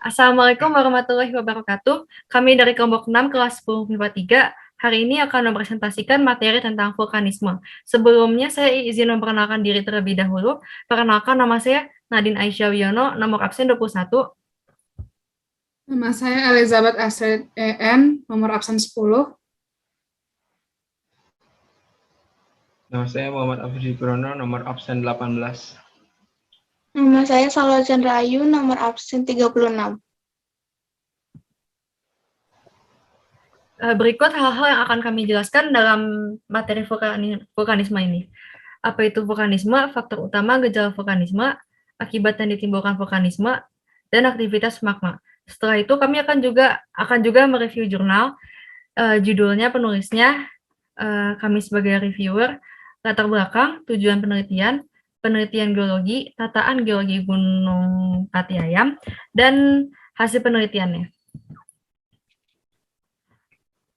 Assalamualaikum warahmatullahi wabarakatuh. Kami dari kelompok 6 kelas 10 MIPA 3 hari ini akan mempresentasikan materi tentang vulkanisme. Sebelumnya saya izin memperkenalkan diri terlebih dahulu. Perkenalkan, nama saya Nadine Aisyah Wiono, nomor absen 21. Nama saya Elizabeth Astrid EN, nomor absen 10. Nama saya Muhammad Afri Kurono, nomor absen 18. Nama saya Salwa Chandra Ayu, nomor absen 36. Berikut hal-hal yang akan kami jelaskan dalam materi vulkanisme ini. Apa itu vulkanisme, faktor utama gejala vulkanisme, akibat yang ditimbulkan vulkanisme, dan aktivitas magma. Setelah itu kami akan juga mereview jurnal, judulnya, penulisnya, kami sebagai reviewer, latar belakang, tujuan penelitian, penelitian geologi, tataan geologi Gunung Pati Ayam, dan hasil penelitiannya.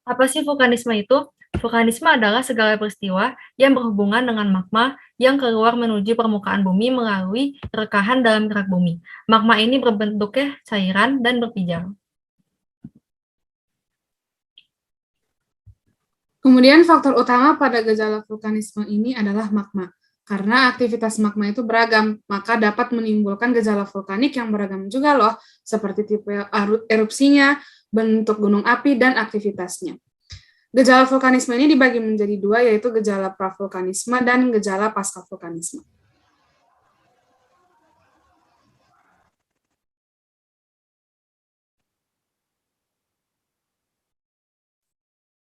Apa sih vulkanisme itu? Vulkanisme adalah segala peristiwa yang berhubungan dengan magma yang keluar menuju permukaan bumi melalui rekahan dalam kerak bumi. Magma ini berbentuknya cairan dan berpijar. Kemudian faktor utama pada gejala vulkanisme ini adalah magma. Karena aktivitas magma itu beragam, maka dapat menimbulkan gejala vulkanik yang beragam juga loh, seperti tipe erupsinya, bentuk gunung api, dan aktivitasnya. Gejala vulkanisme ini dibagi menjadi dua, yaitu gejala pravulkanisme dan gejala pascavulkanisme.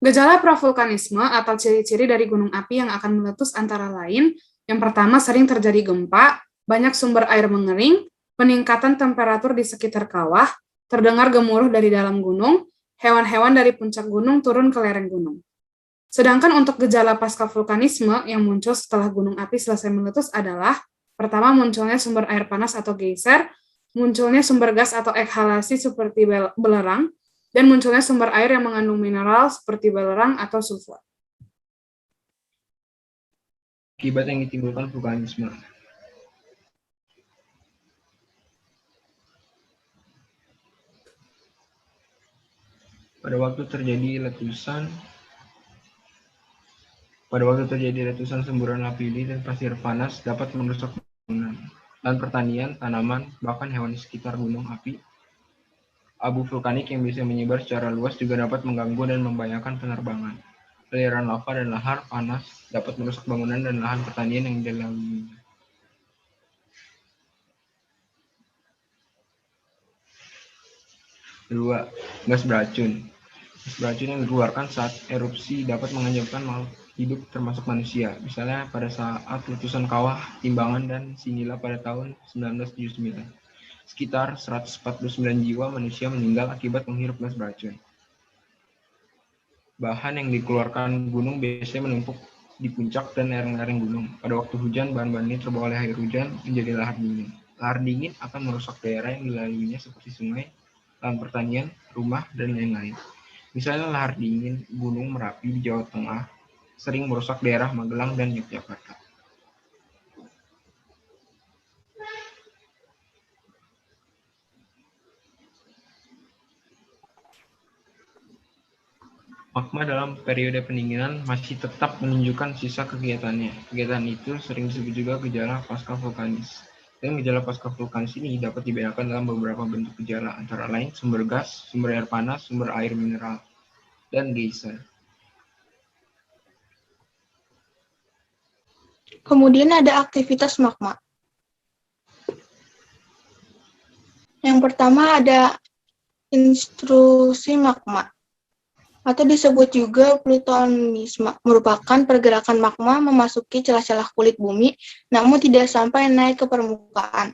Gejala pravulkanisme atau ciri-ciri dari gunung api yang akan meletus antara lain, yang pertama sering terjadi gempa, banyak sumber air mengering, peningkatan temperatur di sekitar kawah, terdengar gemuruh dari dalam gunung, hewan-hewan dari puncak gunung turun ke lereng gunung. Sedangkan untuk gejala pascavulkanisme yang muncul setelah gunung api selesai meletus adalah, pertama munculnya sumber air panas atau geyser, munculnya sumber gas atau ekhalasi seperti belerang, dan munculnya sumber air yang mengandung mineral seperti belerang atau sulfur. Akibat yang ditimbulkan vulkanisme. Pada waktu terjadi letusan semburan lapilli dan pasir panas dapat merusak bangunan, lahan pertanian, tanaman, bahkan hewan di sekitar gunung api. Abu vulkanik yang bisa menyebar secara luas juga dapat mengganggu dan membahayakan penerbangan. Aliran lava dan lahar panas dapat merusak bangunan dan lahan pertanian yang dilaluinya. Kedua, gas beracun. Gas beracun yang dikeluarkan saat erupsi dapat mengancamkan makhluk hidup termasuk manusia, misalnya pada saat letusan kawah Timbangan dan Sinila pada tahun 1979. Sekitar 149 jiwa manusia meninggal akibat menghirup gas beracun. Bahan yang dikeluarkan gunung biasanya menumpuk di puncak dan lereng-lereng gunung. Pada waktu hujan, bahan-bahan ini terbawa oleh air hujan menjadi lahar dingin. Lahar dingin akan merusak daerah yang dilaluinya seperti sungai, lahan pertanian, rumah, dan lain-lain. Misalnya lahar dingin Gunung Merapi di Jawa Tengah sering merusak daerah Magelang dan Yogyakarta. Magma dalam periode pendinginan masih tetap menunjukkan sisa kegiatannya. Kegiatan itu sering disebut juga gejala pascavulkanis. Dan gejala pascavulkanis ini dapat dibedakan dalam beberapa bentuk gejala, antara lain sumber gas, sumber air panas, sumber air mineral, dan geyser. Kemudian ada aktivitas magma. Yang pertama ada intrusi magma, atau disebut juga plutonisme, merupakan pergerakan magma memasuki celah-celah kulit bumi, namun tidak sampai naik ke permukaan.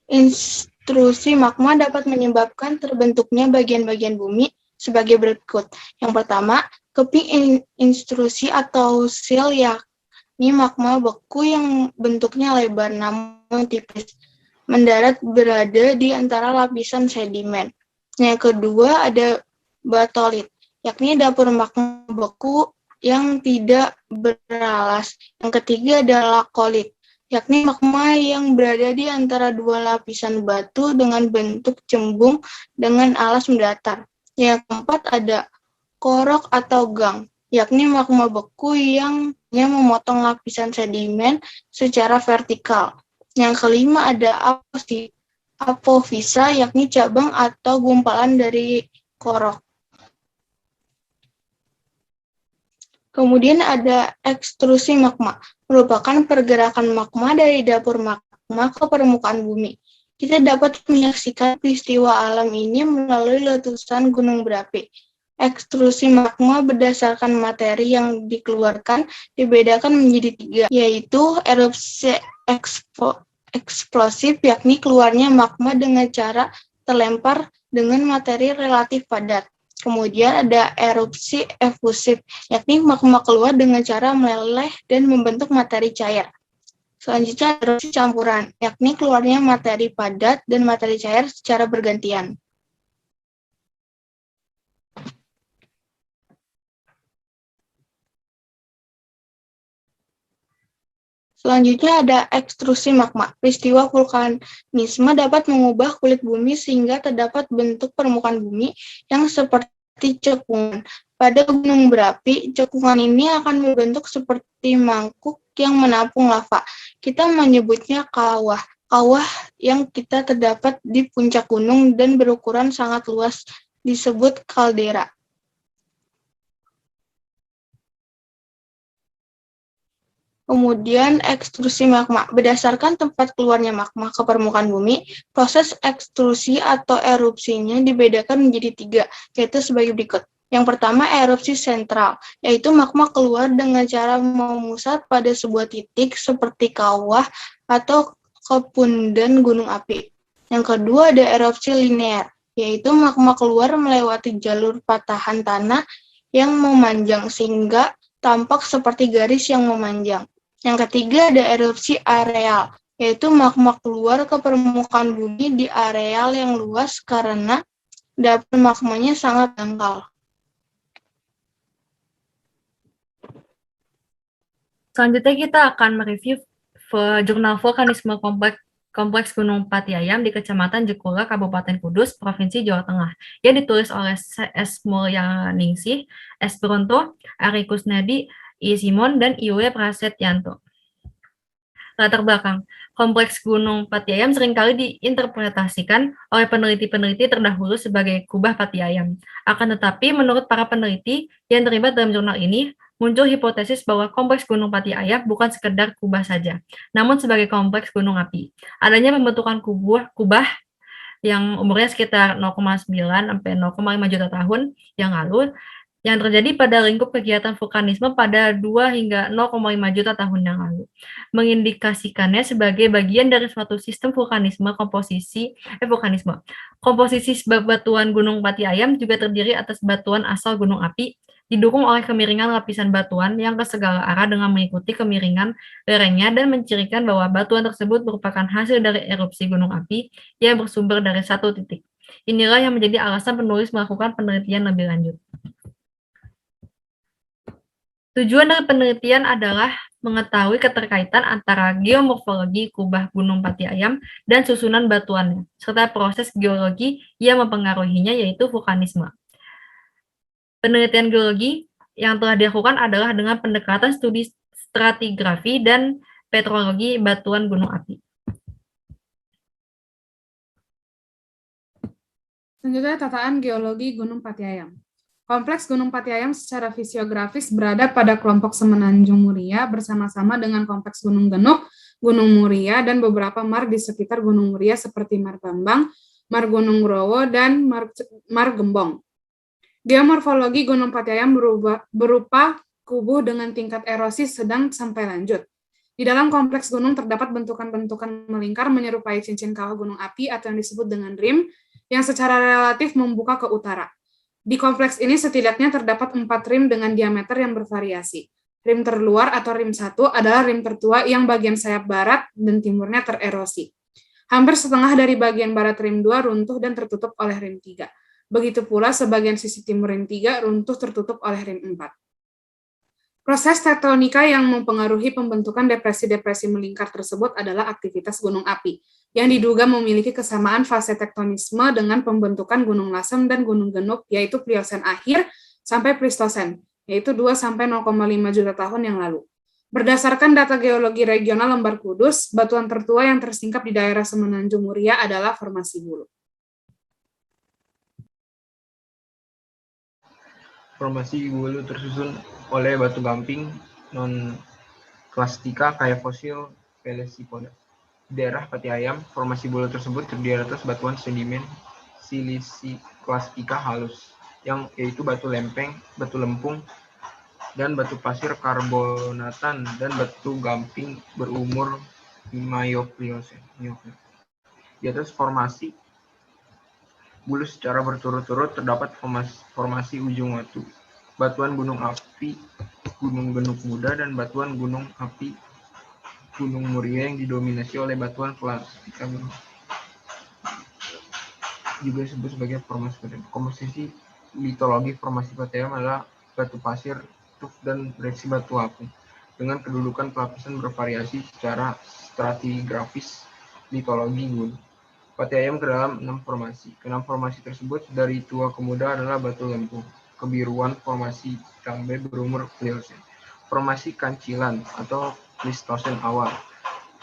Intrusi magma dapat menyebabkan terbentuknya bagian-bagian bumi sebagai berikut. Yang pertama, keping intrusi atau seal, yakni magma beku yang bentuknya lebar namun tipis, mendarat berada di antara lapisan sedimen. Yang kedua ada batolit, yakni dapur magma beku yang tidak beralas. Yang ketiga adalah lakolit, yakni magma yang berada di antara dua lapisan batu dengan bentuk cembung dengan alas mendatar. Yang keempat ada korok atau gang, yakni magma beku yang memotong lapisan sedimen secara vertikal. Yang kelima ada apofisa, yakni cabang atau gumpalan dari korok. Kemudian ada ekstrusi magma, merupakan pergerakan magma dari dapur magma ke permukaan bumi. Kita dapat menyaksikan peristiwa alam ini melalui letusan gunung berapi. Ekstrusi magma berdasarkan materi yang dikeluarkan dibedakan menjadi 3, yaitu erupsi eksplosif, yakni keluarnya magma dengan cara terlempar dengan materi relatif padat. Kemudian ada erupsi efusif, yakni magma keluar dengan cara meleleh dan membentuk materi cair. Selanjutnya ada erupsi campuran, yakni keluarnya materi padat dan materi cair secara bergantian. Selanjutnya ada ekstrusi magma. Peristiwa vulkanisme dapat mengubah kulit bumi sehingga terdapat bentuk permukaan bumi yang seperti cekungan. Pada gunung berapi, cekungan ini akan membentuk seperti mangkuk yang menampung lava. Kita menyebutnya kawah. Kawah yang kita terdapat di puncak gunung dan berukuran sangat luas disebut kaldera. Kemudian ekstrusi magma. Berdasarkan tempat keluarnya magma ke permukaan bumi, proses ekstrusi atau erupsinya dibedakan menjadi 3, yaitu sebagai berikut. Yang pertama, erupsi sentral, yaitu magma keluar dengan cara memusat pada sebuah titik seperti kawah atau kepundan gunung api. Yang kedua, ada erupsi linear, yaitu magma keluar melewati jalur patahan tanah yang memanjang sehingga tampak seperti garis yang memanjang. Yang ketiga ada erupsi areal, yaitu magma keluar ke permukaan bumi di areal yang luas karena dapur magmanya sangat dangkal. Selanjutnya kita akan mereview jurnal vulkanisme kompleks Gunung Patiayam di Kecamatan Jekura, Kabupaten Kudus, Provinsi Jawa Tengah, yang ditulis oleh S. Mulyaningsih, S. Bronto, Ari Kusnadi, I. Simon, dan Iwe Prasetyanto. Latar belakang, kompleks Gunung Patiayam seringkali diinterpretasikan oleh peneliti-peneliti terdahulu sebagai kubah Patiayam. Akan tetapi, menurut para peneliti yang terlibat dalam jurnal ini, muncul hipotesis bahwa kompleks Gunung Patiayam bukan sekedar kubah saja, namun sebagai kompleks gunung api. Adanya pembentukan kubah yang umurnya sekitar 0,9 sampai 0,5 juta tahun yang lalu, yang terjadi pada lingkup kegiatan vulkanisme pada 2 hingga 0,5 juta tahun yang lalu, mengindikasikannya sebagai bagian dari suatu sistem vulkanisme komposisi batuan Gunung Patiayam juga terdiri atas batuan asal gunung api, didukung oleh kemiringan lapisan batuan yang ke segala arah dengan mengikuti kemiringan lerengnya dan mencirikan bahwa batuan tersebut merupakan hasil dari erupsi gunung api yang bersumber dari satu titik. Inilah yang menjadi alasan penulis melakukan penelitian lebih lanjut. Tujuan dari penelitian adalah mengetahui keterkaitan antara geomorfologi kubah Gunung Patiayam dan susunan batuannya, serta proses geologi yang mempengaruhinya, yaitu vulkanisme. Penelitian geologi yang telah dilakukan adalah dengan pendekatan studi stratigrafi dan petrologi batuan gunung api. Selanjutnya, tataan geologi Gunung Patiayam. Kompleks Gunung Patiayam secara fisiografis berada pada kelompok Semenanjung Muria bersama-sama dengan kompleks Gunung Genuk, Gunung Muria, dan beberapa mar di sekitar Gunung Muria seperti Mar Bambang, Mar Gunung Growo, dan Mar Gembong. Geomorfologi Gunung Patiayam berupa kubu dengan tingkat erosi sedang sampai lanjut. Di dalam kompleks gunung terdapat bentukan-bentukan melingkar menyerupai cincin kawah gunung api atau yang disebut dengan rim, yang secara relatif membuka ke utara. Di kompleks ini setidaknya terdapat 4 rim dengan diameter yang bervariasi. Rim terluar atau rim 1 adalah rim tertua yang bagian sayap barat dan timurnya tererosi. Hampir setengah dari bagian barat rim 2 runtuh dan tertutup oleh rim 3. Begitu pula sebagian sisi timur rim 3 runtuh tertutup oleh rim 4. Proses tektonika yang mempengaruhi pembentukan depresi-depresi melingkar tersebut adalah aktivitas gunung api, yang diduga memiliki kesamaan fase tektonisme dengan pembentukan gunung lasem dan gunung genup, yaitu Pliosen akhir sampai Plistosen, yaitu 2-0,5 juta tahun yang lalu. Berdasarkan data geologi regional Lembar Kudus, batuan tertua yang tersingkap di daerah Semenanjung Muria adalah Formasi Bulu. Formasi Bulu tersusun oleh batu gamping non-klastika kayak fosil Velecipoda. Di daerah Pati Ayam, formasi Bulu tersebut terdiri atas batuan sedimen silisiklastika halus, yaitu batu lempeng, batu lempung, dan batu pasir karbonatan dan batu gamping berumur Miocenozoic. Di atas formasi Bulu secara berturut-turut terdapat formasi ujung watu, batuan gunung api Gunung Genuk Muda, dan batuan gunung api Gunung Muria yang didominasi oleh batuan klastika juga disebut sebagai formasi Pati. Komposisi litologi formasi Pati Ayam adalah batu pasir, tuf, dan breksi batu apung dengan kedudukan pelapisan bervariasi secara stratigrafis litologi gunung. Pati Ayam ke dalam 6 formasi. Ke-6 formasi tersebut dari tua ke muda adalah batu lempung. Kebiruan formasi Tambe berumur Pliosen. Formasi Kancilan atau Plistosen awal.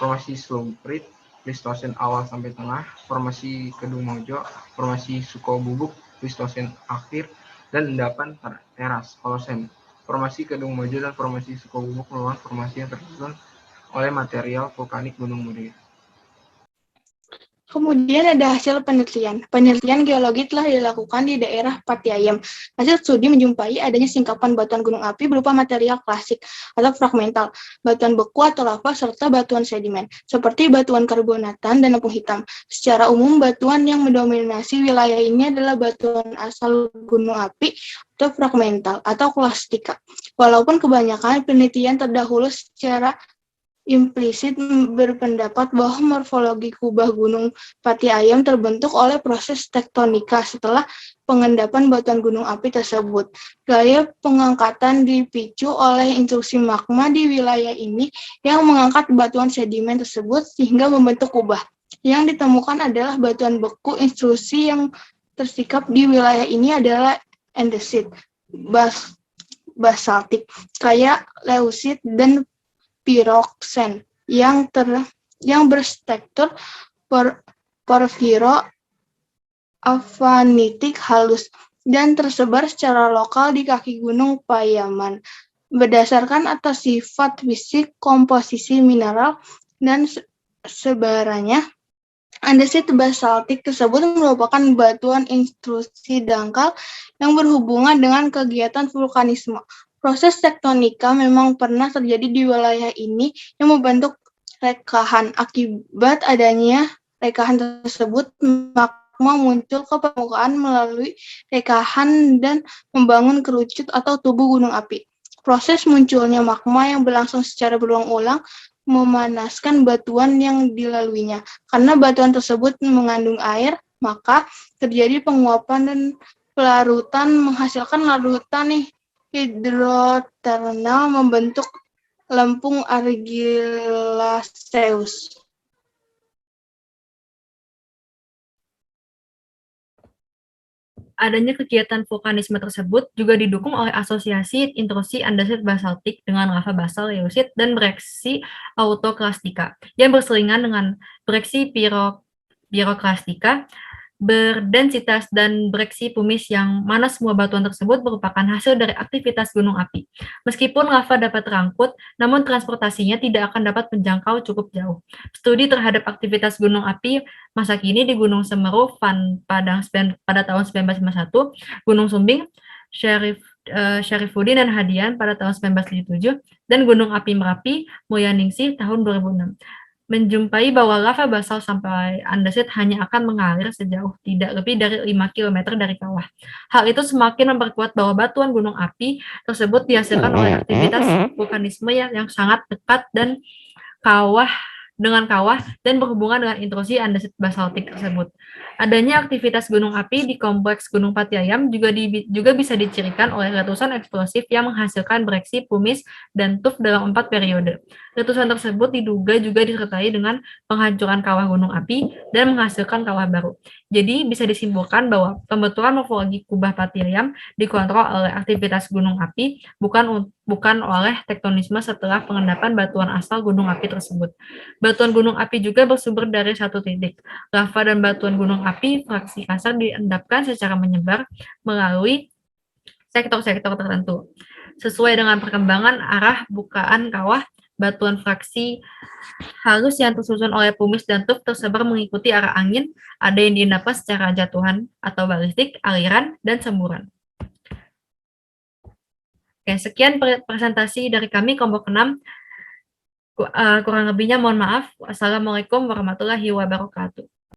Formasi Slumprit, Plistosen awal sampai tengah. Formasi Kedung Mojo, formasi Sukobubuk, Plistosen akhir, dan endapan teras, Holosen. Formasi Kedung Mojo dan formasi Sukobubuk merupakan formasi yang tersusun oleh material vulkanik Gunung Muria. Kemudian ada hasil penelitian. Penelitian geologi telah dilakukan di daerah Pati Ayam. Hasil studi menjumpai adanya singkapan batuan gunung api berupa material klasik atau fragmental, batuan beku atau lava, serta batuan sedimen, seperti batuan karbonatan dan lempung hitam. Secara umum, batuan yang mendominasi wilayah ini adalah batuan asal gunung api atau fragmental atau klastika. Walaupun kebanyakan penelitian terdahulu secara implisit berpendapat bahwa morfologi kubah Gunung Pati Ayam terbentuk oleh proses tektonika setelah pengendapan batuan gunung api tersebut. Gaya pengangkatan dipicu oleh intrusi magma di wilayah ini yang mengangkat batuan sedimen tersebut sehingga membentuk kubah. Yang ditemukan adalah batuan beku. Intrusi yang tersikap di wilayah ini adalah andesit, basaltik, kayak leusit, dan piroksen yang berstruktur porfiro-avanitik halus dan tersebar secara lokal di kaki Gunung Payaman. Berdasarkan atas sifat fisik, komposisi mineral, dan sebarannya, andesit basaltik tersebut merupakan batuan intrusi dangkal yang berhubungan dengan kegiatan vulkanisme. Proses tektonika memang pernah terjadi di wilayah ini yang membentuk rekahan. Akibat adanya rekahan tersebut, magma muncul ke permukaan melalui rekahan dan membangun kerucut atau tubuh gunung api. Proses munculnya magma yang berlangsung secara berulang-ulang memanaskan batuan yang dilaluinya. Karena batuan tersebut mengandung air, maka terjadi penguapan dan pelarutan menghasilkan larutan hidrotermal membentuk lempung argillaceous. Adanya kegiatan vulkanisme tersebut juga didukung oleh asosiasi intrusi andesit basaltik dengan lava basal leusit dan breksi autoklastika yang berseringan dengan breksi piroklastika berdensitas dan breksi pumice, yang mana semua batuan tersebut merupakan hasil dari aktivitas gunung api. Meskipun lava dapat terangkut, namun transportasinya tidak akan dapat menjangkau cukup jauh. Studi terhadap aktivitas gunung api masa kini di Gunung Semeru, Van Padang pada tahun 1951, Gunung Sumbing, Syarifuddin dan Hadian pada tahun 1977, dan Gunung Api Merapi, Mulyaningsih tahun 2006. Menjumpai bahwa lava basal sampai andesit hanya akan mengalir sejauh tidak lebih dari 5 km dari kawah. Hal itu semakin memperkuat bahwa batuan gunung api tersebut dihasilkan oleh aktivitas vulkanisme yang sangat dekat dan kawah dengan kawah dan berhubungan dengan intrusi andesit basaltik tersebut. Adanya aktivitas gunung api di kompleks Gunung Pati Ayam juga bisa dicirikan oleh letusan eksplosif yang menghasilkan bereaksi pumice dan tuf dalam 4 periode. Letusan tersebut diduga juga disertai dengan penghancuran kawah gunung api dan menghasilkan kawah baru. Jadi bisa disimpulkan bahwa pembentukan morfologi kubah Pati Ayam dikontrol oleh aktivitas gunung api, bukan oleh tektonisme setelah pengendapan batuan asal gunung api tersebut. Batuan gunung api juga bersumber dari satu titik. Lava dan batuan gunung api fraksi kasar diendapkan secara menyebar melalui sektor-sektor tertentu. Sesuai dengan perkembangan arah bukaan kawah, batuan fraksi halus yang tersusun oleh pumice dan tuf tersebar mengikuti arah angin, ada yang diendapkan secara jatuhan atau balistik, aliran, dan semburan. Oke, sekian presentasi dari kami kelompok 6. Kurang lebihnya mohon maaf. Wassalamualaikum warahmatullahi wabarakatuh.